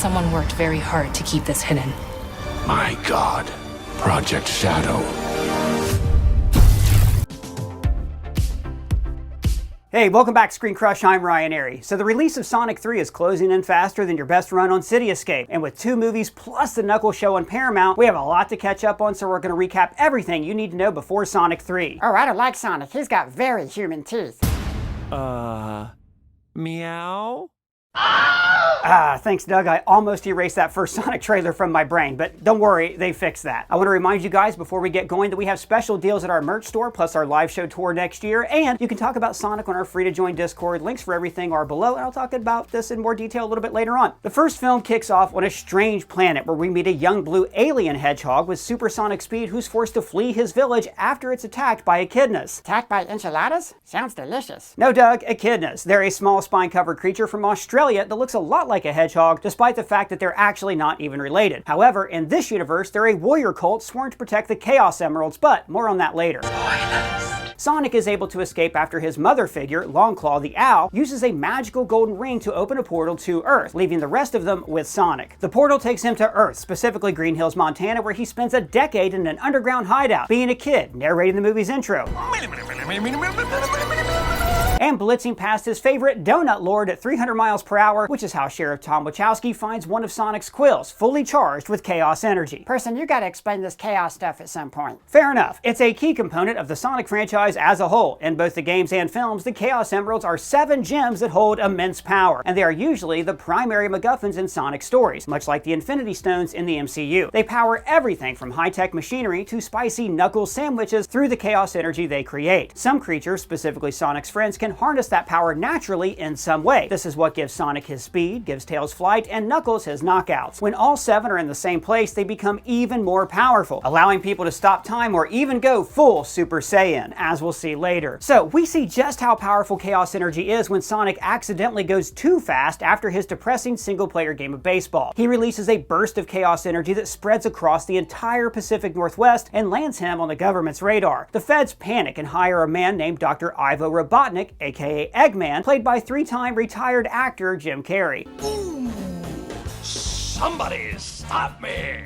Someone worked very hard to keep this hidden. My God. Project Shadow. Hey, welcome back to ScreenCrush, I'm Ryan Airy. So the release of Sonic 3 is closing in faster than your best run on City Escape. And with 2 movies plus the Knuckles show on Paramount, we have a lot to catch up on, so we're going to recap everything you need to know before Sonic 3. Oh, I don't like Sonic. He's got very human teeth. Meow? Thanks Doug, I almost erased that first Sonic trailer from my brain, but don't worry, they fixed that. I want to remind you guys before we get going that we have special deals at our merch store, plus our live show tour next year, and you can talk about Sonic on our free to join Discord. Links for everything are below, and I'll talk about this in more detail a little bit later on. The first film kicks off on a strange planet where we meet a young blue alien hedgehog with supersonic speed who's forced to flee his village after it's attacked by echidnas. Attacked by enchiladas? Sounds delicious. No Doug, echidnas. They're a small spine-covered creature from Australia that looks a lot like a hedgehog, despite the fact that they're actually not even related. However, in this universe, they're a warrior cult sworn to protect the Chaos Emeralds, but more on that later. Sonic is able to escape after his mother figure, Longclaw the Owl, uses a magical golden ring to open a portal to Earth, leaving the rest of them with Sonic. The portal takes him to Earth, specifically Green Hills, Montana, where he spends a decade in an underground hideout, being a kid, narrating the movie's intro. And blitzing past his favorite donut lord at 300 miles per hour, which is how Sheriff Tom Wachowski finds one of Sonic's quills, fully charged with chaos energy. Person, you gotta explain this chaos stuff at some point. Fair enough. It's a key component of the Sonic franchise as a whole. In both the games and films, the Chaos Emeralds are 7 gems that hold immense power, and they are usually the primary MacGuffins in Sonic stories, much like the Infinity Stones in the MCU. They power everything from high-tech machinery to spicy Knuckles sandwiches through the chaos energy they create. Some creatures, specifically Sonic's friends, can harness that power naturally in some way. This is what gives Sonic his speed, gives Tails flight, and Knuckles his knockouts. When all 7 are in the same place, they become even more powerful, allowing people to stop time or even go full Super Saiyan, as we'll see later. So we see just how powerful chaos energy is when Sonic accidentally goes too fast after his depressing single-player game of baseball. He releases a burst of chaos energy that spreads across the entire Pacific Northwest and lands him on the government's radar. The feds panic and hire a man named Dr. Ivo Robotnik, aka Eggman, played by 3-time retired actor Jim Carrey. Somebody stop me!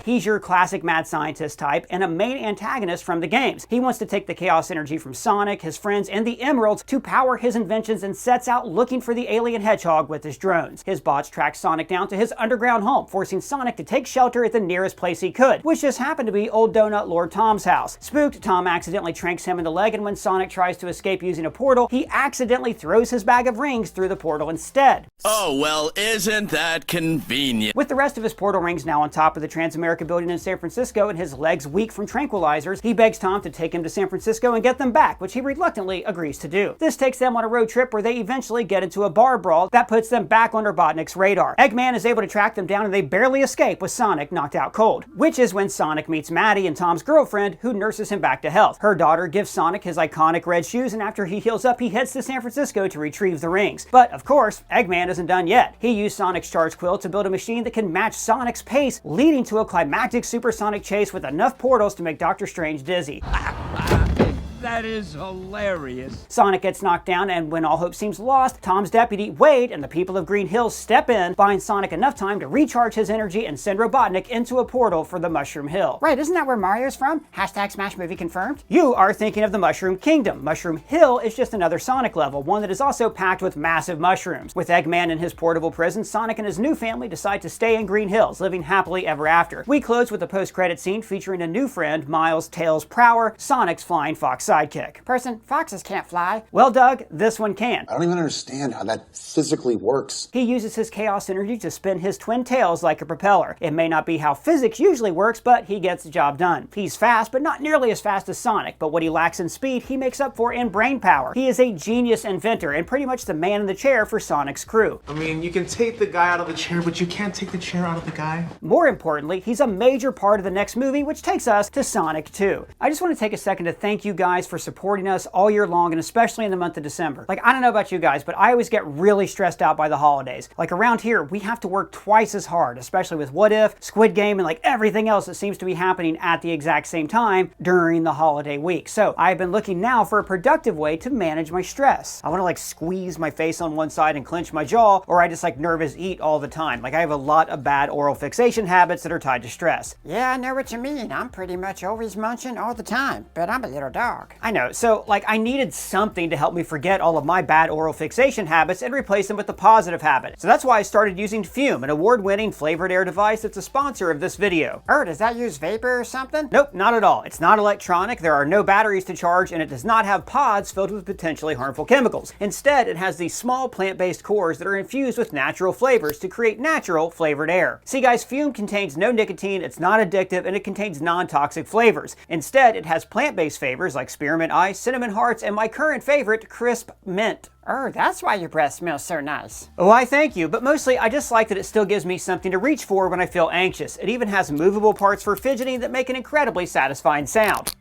He's your classic mad scientist type and a main antagonist from the games. He wants to take the chaos energy from Sonic, his friends, and the Emeralds to power his inventions and sets out looking for the alien hedgehog with his drones. His bots track Sonic down to his underground home, forcing Sonic to take shelter at the nearest place he could, which just happened to be Old Donut Lord Tom's house. Spooked, Tom accidentally tranks him in the leg, and when Sonic tries to escape using a portal, he accidentally throws his bag of rings through the portal instead. Oh, well, isn't that convenient? With the rest of his portal rings now on top of the Transamerica building in San Francisco and his legs weak from tranquilizers, he begs Tom to take him to San Francisco and get them back, which he reluctantly agrees to do. This takes them on a road trip where they eventually get into a bar brawl that puts them back on Robotnik's radar. Eggman is able to track them down and they barely escape with Sonic knocked out cold, which is when Sonic meets Maddie and Tom's girlfriend, who nurses him back to health. Her daughter gives Sonic his iconic red shoes, and after he heals up, he heads to San Francisco to retrieve the rings. But of course, Eggman isn't done yet. He used Sonic's charge quill to build a machine that can match Sonic's pace, leading to a climactic supersonic chase with enough portals to make Dr. Strange dizzy. That is hilarious. Sonic gets knocked down, and when all hope seems lost, Tom's deputy, Wade, and the people of Green Hills step in, buying Sonic enough time to recharge his energy and send Robotnik into a portal for the Mushroom Hill. Wait, isn't that where Mario's from? Hashtag Smash Movie confirmed? You are thinking of the Mushroom Kingdom. Mushroom Hill is just another Sonic level, one that is also packed with massive mushrooms. With Eggman in his portable prison, Sonic and his new family decide to stay in Green Hills, living happily ever after. We close with a post-credit scene featuring a new friend, Miles Tails Prower, Sonic's flying fox sidekick. Person, foxes can't fly. Well, Doug, this one can. I don't even understand how that physically works. He uses his chaos energy to spin his twin tails like a propeller. It may not be how physics usually works, but he gets the job done. He's fast, but not nearly as fast as Sonic, but what he lacks in speed, he makes up for in brain power. He is a genius inventor and pretty much the man in the chair for Sonic's crew. I mean, you can take the guy out of the chair, but you can't take the chair out of the guy. More importantly, he's a major part of the next movie, which takes us to Sonic 2. I just want to take a second to thank you guys guys for supporting us all year long, and especially in the month of December. Like, I don't know about you guys, but I always get really stressed out by the holidays. Like, around here, we have to work twice as hard, especially with What If, Squid Game, and like everything else that seems to be happening at the exact same time during the holiday week. So I've been looking now for a productive way to manage my stress. I want to like squeeze my face on one side and clench my jaw, or I just like nervous eat all the time. Like, I have a lot of bad oral fixation habits that are tied to stress. Yeah, I know what you mean. I'm pretty much always munching all the time, but I'm a little dog. I know, so like I needed something to help me forget all of my bad oral fixation habits and replace them with a positive habit. So that's why I started using Fume, an award-winning flavored air device that's a sponsor of this video. Does that use vapor or something? Nope, not at all. It's not electronic, there are no batteries to charge, and it does not have pods filled with potentially harmful chemicals. Instead, it has these small plant-based cores that are infused with natural flavors to create natural flavored air. See guys, Fume contains no nicotine, it's not addictive, and it contains non-toxic flavors. Instead, it has plant-based flavors like spearmint ice, cinnamon hearts, and my current favorite, crisp mint. That's why your breath smells so nice. Oh, I thank you, but mostly I just like that it still gives me something to reach for when I feel anxious. It even has movable parts for fidgeting that make an incredibly satisfying sound.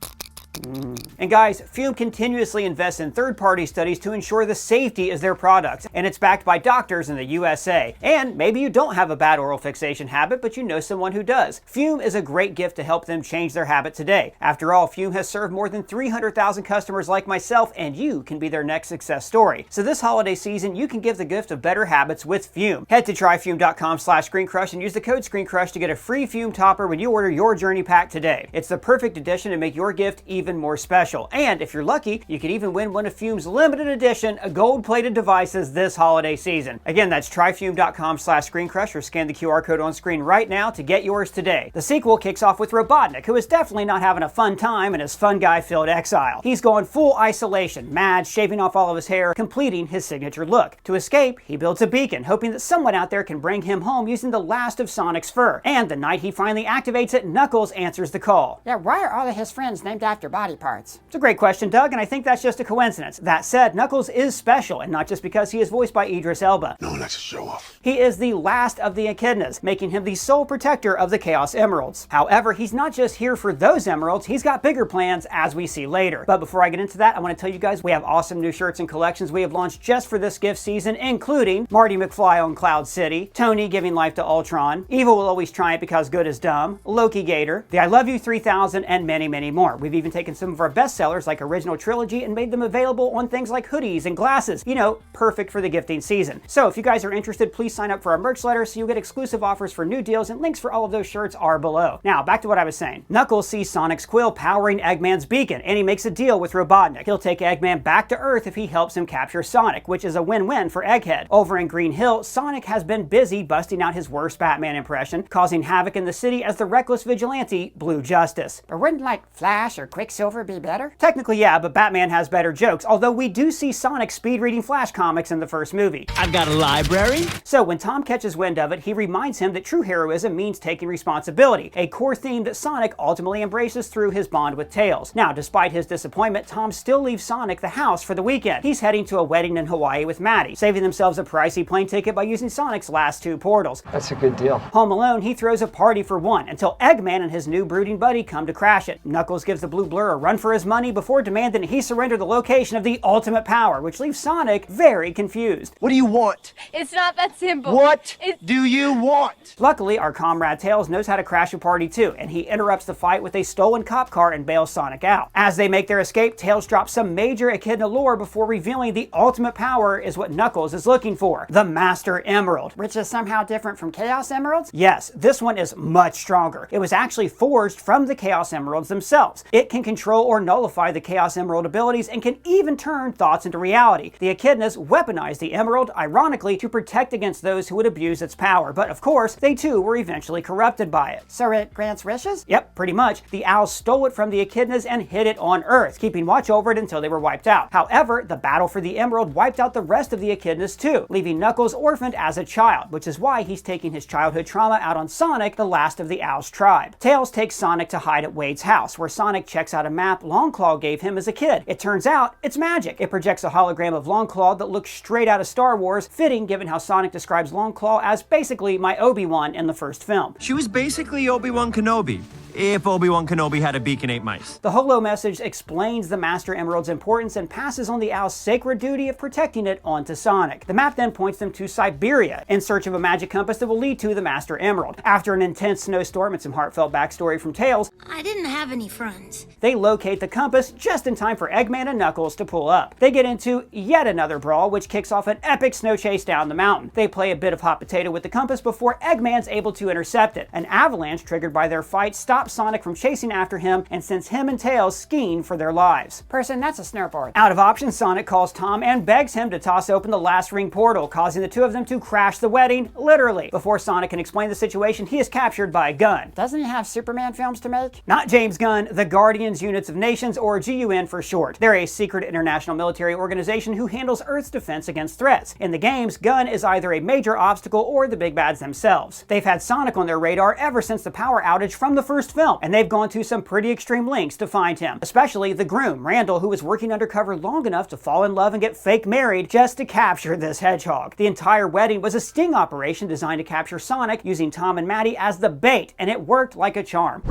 And guys, Fume continuously invests in third-party studies to ensure the safety of their products, and it's backed by doctors in the USA. And maybe you don't have a bad oral fixation habit, but you know someone who does. Fume is a great gift to help them change their habit today. After all, Fume has served more than 300,000 customers like myself, and you can be their next success story. So this holiday season, you can give the gift of better habits with Fume. Head to tryfume.com/ScreenCrush and use the code ScreenCrush to get a free Fume topper when you order your journey pack today. It's the perfect addition to make your gift even more special. And if you're lucky, you could even win one of Fume's limited edition gold-plated devices this holiday season. Again, that's tryfume.com/ScreenCrush or scan the QR code on screen right now to get yours today. The sequel kicks off with Robotnik, who is definitely not having a fun time in his fun guy-filled exile. He's going full isolation, mad, shaving off all of his hair, completing his signature look. To escape, he builds a beacon, hoping that someone out there can bring him home using the last of Sonic's fur. And the night he finally activates it, Knuckles answers the call. Yeah, why are all of his friends named after body parts? It's a great question, Doug, and I think that's just a coincidence. That said, Knuckles is special, and not just because he is voiced by Idris Elba. No one likes to show off. He is the last of the Echidnas, making him the sole protector of the Chaos Emeralds. However, he's not just here for those emeralds, he's got bigger plans, as we see later. But before I get into that, I want to tell you guys we have awesome new shirts and collections we have launched just for this gift season, including Marty McFly on Cloud City, Tony giving life to Ultron, Evil will always triumph because good is dumb, Loki Gator, the I Love You 3000, and many, many more. We've even taken some of our best sellers like Original Trilogy and made them available on things like hoodies and glasses. You know, perfect for the gifting season. So if you guys are interested, please sign up for our merch letter so you'll get exclusive offers for new deals, and links for all of those shirts are below. Now, back to what I was saying. Knuckles sees Sonic's quill powering Eggman's beacon, and he makes a deal with Robotnik. He'll take Eggman back to Earth if he helps him capture Sonic, which is a win-win for Egghead. Over in Green Hill, Sonic has been busy busting out his worst Batman impression, causing havoc in the city as the reckless vigilante Blue Justice. But wouldn't like Flash or Quicksilver be better? Technically, yeah, but Batman has better jokes, although we do see Sonic speed reading Flash comics in the first movie. I've got a library. So when Tom catches wind of it, he reminds him that true heroism means taking responsibility, a core theme that Sonic ultimately embraces through his bond with Tails. Now, despite his disappointment, Tom still leaves Sonic the house for the weekend. He's heading to a wedding in Hawaii with Maddie, saving themselves a pricey plane ticket by using Sonic's last two portals. That's a good deal. Home alone, he throws a party for one, until Eggman and his new brooding buddy come to crash it. Knuckles gives the Blue Blur a run for his money before demanding he surrender the location of the ultimate power, which leaves Sonic very confused. What do you want? It's not that simple. What do you want? Luckily, our comrade Tails knows how to crash a party too, and he interrupts the fight with a stolen cop car and bails Sonic out. As they make their escape, Tails drops some major Echidna lore before revealing the ultimate power is what Knuckles is looking for, the Master Emerald. Which is somehow different from Chaos Emeralds? Yes, this one is much stronger. It was actually forged from the Chaos Emeralds themselves. It can control or nullify the Chaos Emerald abilities and can even turn thoughts into reality. The Echidnas weaponized the Emerald, ironically, to protect against those who would abuse its power, but of course, they too were eventually corrupted by it. So it grants wishes? Yep, pretty much. The Owls stole it from the Echidnas and hid it on Earth, keeping watch over it until they were wiped out. However, the battle for the Emerald wiped out the rest of the Echidnas too, leaving Knuckles orphaned as a child, which is why he's taking his childhood trauma out on Sonic, the last of the Owls tribe. Tails takes Sonic to hide at Wade's house, where Sonic checks out a map Longclaw gave him as a kid. It turns out it's magic. It projects a hologram of Longclaw that looks straight out of Star Wars, fitting given how Sonic describes Longclaw as basically my Obi-Wan in the first film. She was basically Obi-Wan Kenobi. if Obi-Wan Kenobi had a beak and ate mice. The holo message explains the Master Emerald's importance and passes on the Owl's sacred duty of protecting it onto Sonic. The map then points them to Siberia in search of a magic compass that will lead to the Master Emerald. After an intense snowstorm and some heartfelt backstory from Tails, I didn't have any friends. they locate the compass just in time for Eggman and Knuckles to pull up. They get into yet another brawl, which kicks off an epic snow chase down the mountain. They play a bit of hot potato with the compass before Eggman's able to intercept it. An avalanche triggered by their fight stops Sonic from chasing after him and sends him and Tails skiing for their lives. Person, that's a snowboard. Out of options, Sonic calls Tom and begs him to toss open the last ring portal, causing the two of them to crash the wedding, literally. Before Sonic can explain the situation, he is captured by a gun. Doesn't he have Superman films to make? Not James Gunn, the Guardians Units of Nations, or GUN for short. They're a secret international military organization who handles Earth's defense against threats. In the games, Gunn is either a major obstacle or the big bads themselves. They've had Sonic on their radar ever since the power outage from the first film, and they've gone to some pretty extreme lengths to find him. Especially the groom, Randolf, who was working undercover long enough to fall in love and get fake married just to capture this hedgehog. The entire wedding was a sting operation designed to capture Sonic, using Tom and Maddie as the bait, and it worked like a charm.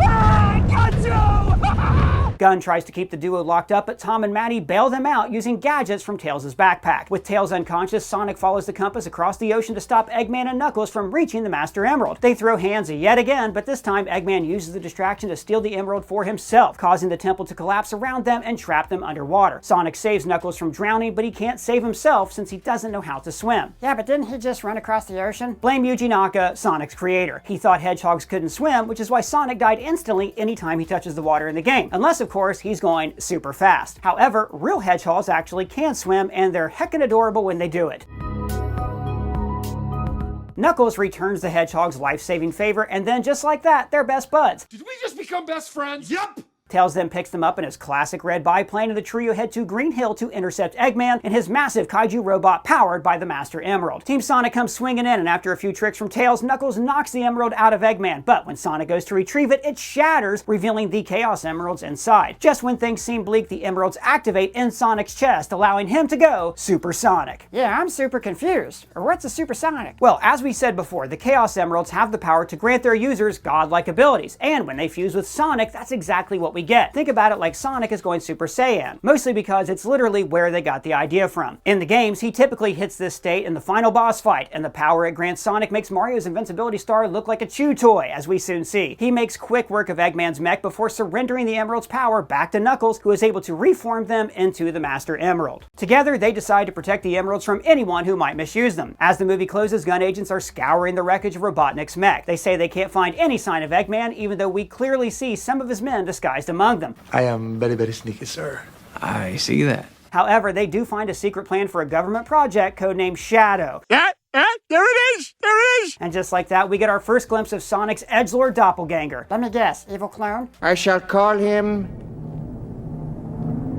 Gunn tries to keep the duo locked up, but Tom and Maddie bail them out using gadgets from Tails' backpack. With Tails unconscious, Sonic follows the compass across the ocean to stop Eggman and Knuckles from reaching the Master Emerald. They throw hands yet again, but this time Eggman uses the distraction to steal the emerald for himself, causing the temple to collapse around them and trap them underwater. Sonic saves Knuckles from drowning, but he can't save himself since he doesn't know how to swim. Yeah, but didn't he just run across the ocean? Blame Yuji Naka, Sonic's creator. He thought hedgehogs couldn't swim, which is why Sonic died instantly anytime he touches the water in the game. Unless, of course, he's going super fast. However, real hedgehogs actually can swim, and they're heckin' adorable when they do it. Knuckles returns the hedgehog's life-saving favor, and then just like that, they're best buds. Did we just become best friends? Yup! Tails then picks them up in his classic red biplane, and the trio head to Green Hill to intercept Eggman and his massive kaiju robot powered by the Master Emerald. Team Sonic comes swinging in, and after a few tricks from Tails, Knuckles knocks the emerald out of Eggman, but when Sonic goes to retrieve it, it shatters, revealing the Chaos Emeralds inside. Just when things seem bleak, the emeralds activate in Sonic's chest, allowing him to go supersonic. Yeah, I'm super confused. Or what's a supersonic? Well, as we said before, the Chaos Emeralds have the power to grant their users godlike abilities, and when they fuse with Sonic, that's exactly what we get. Think about it like Sonic is going Super Saiyan, mostly because it's literally where they got the idea from. In the games, he typically hits this state in the final boss fight, and the power it grants Sonic makes Mario's invincibility star look like a chew toy, as we soon see. He makes quick work of Eggman's mech before surrendering the Emerald's power back to Knuckles, who is able to reform them into the Master Emerald. Together, they decide to protect the Emeralds from anyone who might misuse them. As the movie closes, gun agents are scouring the wreckage of Robotnik's mech. They say they can't find any sign of Eggman, even though we clearly see some of his men disguised among them. I am very, very sneaky, sir. I see that. However, they do find a secret plan for a government project codenamed Shadow. There it is! There it is! And just like that, we get our first glimpse of Sonic's edgelord doppelganger. Let me guess, evil clone? I shall call him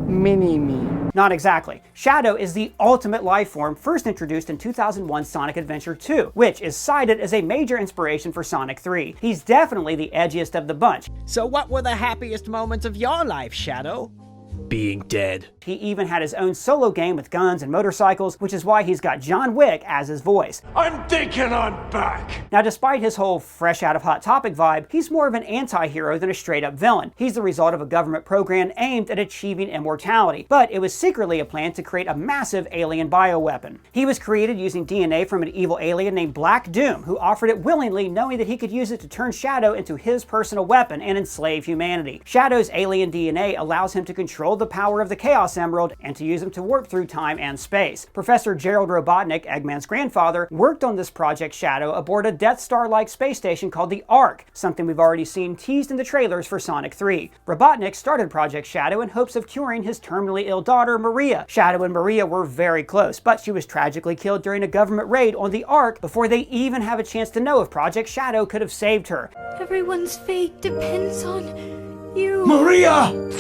Mini-Me. Not exactly. Shadow is the ultimate life form first introduced in 2001's Sonic Adventure 2, which is cited as a major inspiration for Sonic 3. He's definitely the edgiest of the bunch. So what were the happiest moments of your life, Shadow? Being dead. He even had his own solo game with guns and motorcycles, which is why he's got John Wick as his voice. I'm thinking I'm back! Now, despite his whole fresh out of Hot Topic vibe, he's more of an anti-hero than a straight-up villain. He's the result of a government program aimed at achieving immortality, but it was secretly a plan to create a massive alien bioweapon. He was created using DNA from an evil alien named Black Doom, who offered it willingly, knowing that he could use it to turn Shadow into his personal weapon and enslave humanity. Shadow's alien DNA allows him to control the power of the Chaos Emerald and to use them to warp through time and space. Professor Gerald Robotnik, Eggman's grandfather, worked on this Project Shadow aboard a Death Star-like space station called the Ark, something we've already seen teased in the trailers for Sonic 3. Robotnik started Project Shadow in hopes of curing his terminally ill daughter, Maria. Shadow and Maria were very close, but she was tragically killed during a government raid on the Ark before they even have a chance to know if Project Shadow could have saved her. Everyone's fate depends on you. Maria!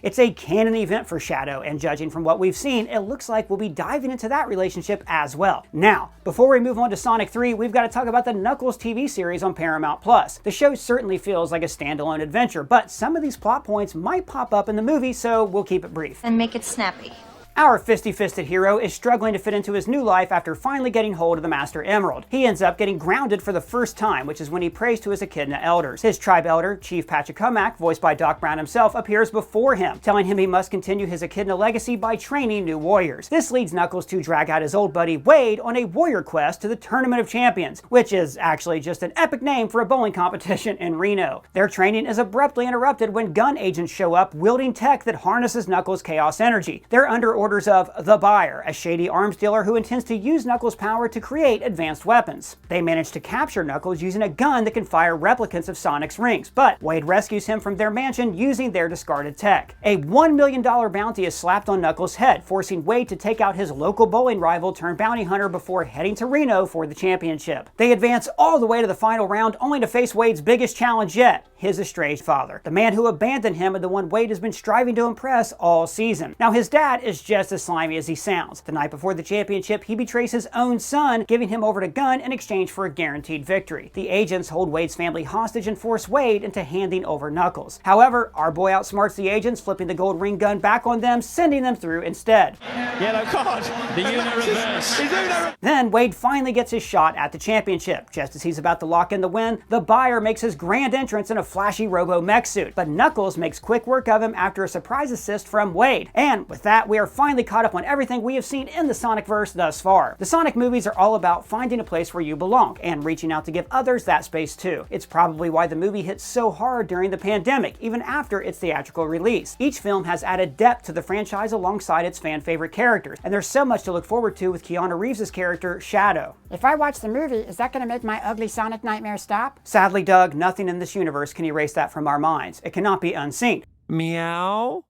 It's a canon event for Shadow, and judging from what we've seen, it looks like we'll be diving into that relationship as well. Now, before we move on to Sonic 3, we've got to talk about the Knuckles TV series on Paramount+. The show certainly feels like a standalone adventure, but some of these plot points might pop up in the movie, so we'll keep it brief. And make it snappy. Our fisty-fisted hero is struggling to fit into his new life after finally getting hold of the Master Emerald. He ends up getting grounded for the first time, which is when he prays to his Echidna elders. His tribe elder, Chief Pachacumac, voiced by Doc Brown himself, appears before him, telling him he must continue his Echidna legacy by training new warriors. This leads Knuckles to drag out his old buddy Wade on a warrior quest to the Tournament of Champions, which is actually just an epic name for a bowling competition in Reno. Their training is abruptly interrupted when gun agents show up wielding tech that harnesses Knuckles' chaos energy. They're under orders of the Buyer, a shady arms dealer who intends to use Knuckles' power to create advanced weapons. They manage to capture Knuckles using a gun that can fire replicants of Sonic's rings, but Wade rescues him from their mansion using their discarded tech. A $1 million bounty is slapped on Knuckles' head, forcing Wade to take out his local bowling rival turned bounty hunter before heading to Reno for the championship. They advance all the way to the final round only to face Wade's biggest challenge yet, his estranged father, the man who abandoned him and the one Wade has been striving to impress all season. Now his dad is just as slimy as he sounds. The night before the championship, he betrays his own son, giving him over to Gun in exchange for a guaranteed victory. The agents hold Wade's family hostage and force Wade into handing over Knuckles. However, our boy outsmarts the agents, flipping the gold ring gun back on them, sending them through instead. Yellow card. The Uno reverse. Then Wade finally gets his shot at the championship. Just as he's about to lock in the win, the Buyer makes his grand entrance in a flashy robo-mech suit, but Knuckles makes quick work of him after a surprise assist from Wade. And with that, we are finally caught up on everything we have seen in the Sonicverse thus far. The Sonic movies are all about finding a place where you belong and reaching out to give others that space too. It's probably why the movie hit so hard during the pandemic, even after its theatrical release. Each film has added depth to the franchise alongside its fan-favorite characters, and there's so much to look forward to with Keanu Reeves' character, Shadow. If I watch the movie, is that going to make my ugly Sonic nightmare stop? Sadly, Doug, nothing in this universe can erase that from our minds. It cannot be unseen. Meow.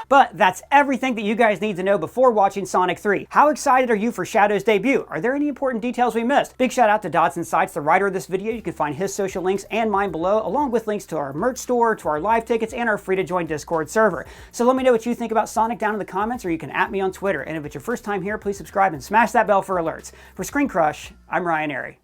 But that's everything that you guys need to know before watching Sonic 3. How excited are you for Shadow's debut? Are there any important details we missed? Big shout out to Dots Insights, the writer of this video. You can find his social links and mine below, along with links to our merch store, to our live tickets, and our free-to-join Discord server. So let me know what you think about Sonic down in the comments, or you can @ me on Twitter. And if it's your first time here, please subscribe and smash that bell for alerts. For ScreenCrush, I'm Ryan Airy.